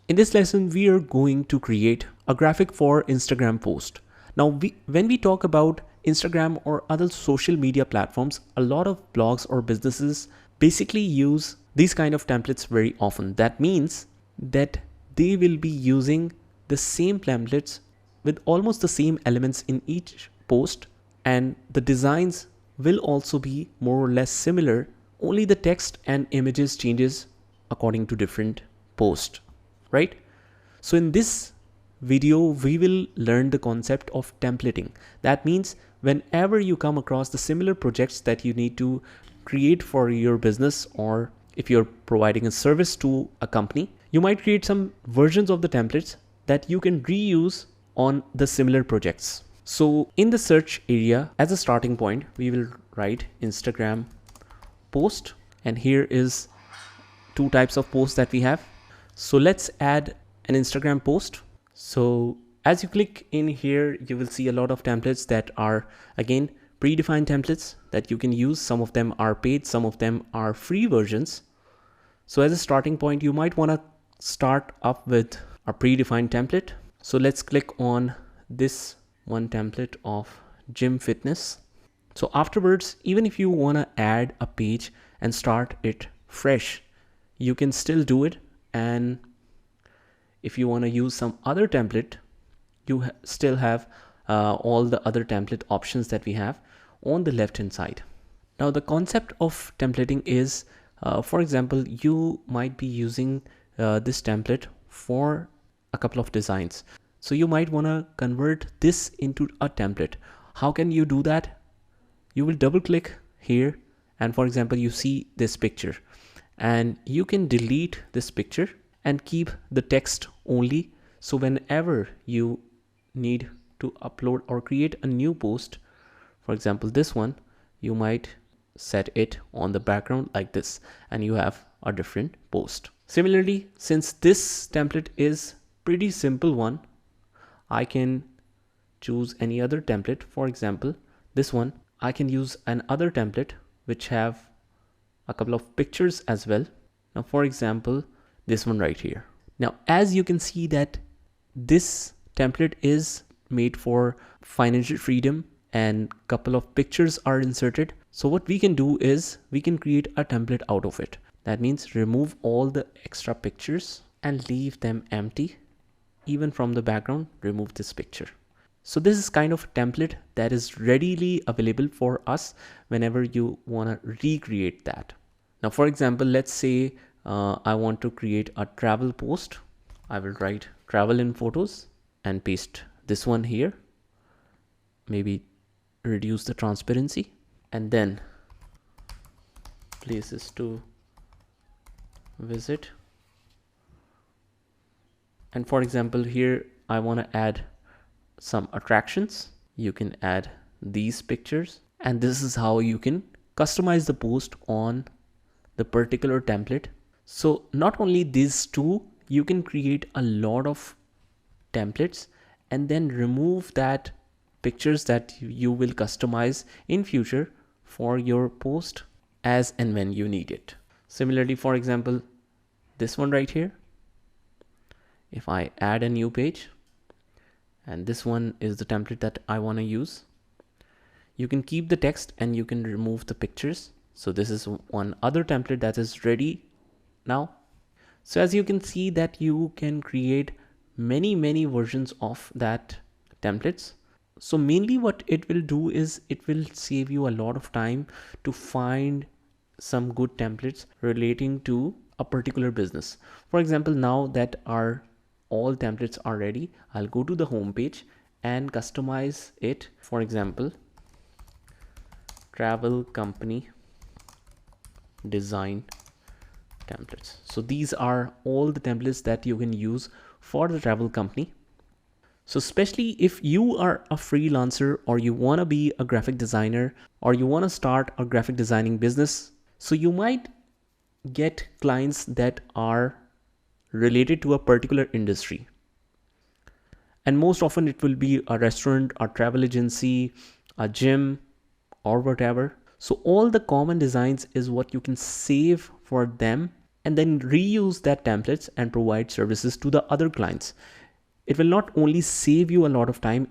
In this lesson, we are going to create a graphic for Instagram post. Now, when we talk about Instagram or other social media platforms, a lot of blogs or businesses basically use these kind of templates very often. That means that they will be using the same templates with almost the same elements in each post, and the designs will also be more or less similar, only the text and images changes according to different posts, right? So in this video, we will learn the concept of templating. That means whenever you come across the similar projects that you need to create for your business, or if you're providing a service to a company, you might create some versions of the templates that you can reuse on the similar projects. So in the search area, as a starting point, we will write Instagram post, and here is two types of posts that we have. So let's add an Instagram post. So as you click in here, you will see a lot of templates that are again predefined templates that you can use. Some of them are paid, some of them are free versions. So as a starting point, you might want to start up with a predefined template. So let's click on this one template of gym fitness. So afterwards, even if you want to add a page and start it fresh, you can still do it. And if you want to use some other template, you still have all the other template options that we have on the left hand side. Now the concept of templating is, for example, you might be using this template for a couple of designs. So you might want to convert this into a template. How can you do that? You will double click here, and for example, you see this picture, and you can delete this picture and keep the text only. So whenever you need to upload or create a new post, for example this one, you might set it on the background like this, and you have a different post. Similarly, since this template is pretty simple one, I can choose any other template. For example, this one, I can use another template which have a couple of pictures as well. Now for example, this one right here. Now as you can see that this template is made for financial freedom and couple of pictures are inserted. So what we can do is we can create a template out of it. That means remove all the extra pictures and leave them empty. Even from the background, remove this picture. So this is kind of a template that is readily available for us whenever you want to recreate that. Now for example, let's say I want to create a travel post. I will write travel in photos and paste this one here. Maybe reduce the transparency, and then places to visit. And for example, here I want to add some attractions. You can add these pictures, and this is how you can customize the post on the particular template. So not only these two, you can create a lot of templates and then remove that pictures that you will customize in future for your post as and when you need it. Similarly, for example, this one right here, if I add a new page, and this one is the template that I want to use, you can keep the text and you can remove the pictures. So this is one other template that is ready now. So as you can see that you can create many versions of that templates. So mainly what it will do is it will save you a lot of time to find some good templates relating to a particular business. For example, now that all templates are ready, I'll go to the home page and customize it. For example, travel company design templates. So these are all the templates that you can use for the travel company. So especially if you are a freelancer, or you want to be a graphic designer, or you want to start a graphic designing business, so you might get clients that are related to a particular industry. And most often it will be a restaurant, a travel agency, a gym, or whatever. So all the common designs is what you can save for them and then reuse that templates and provide services to the other clients. It will not only save you a lot of time,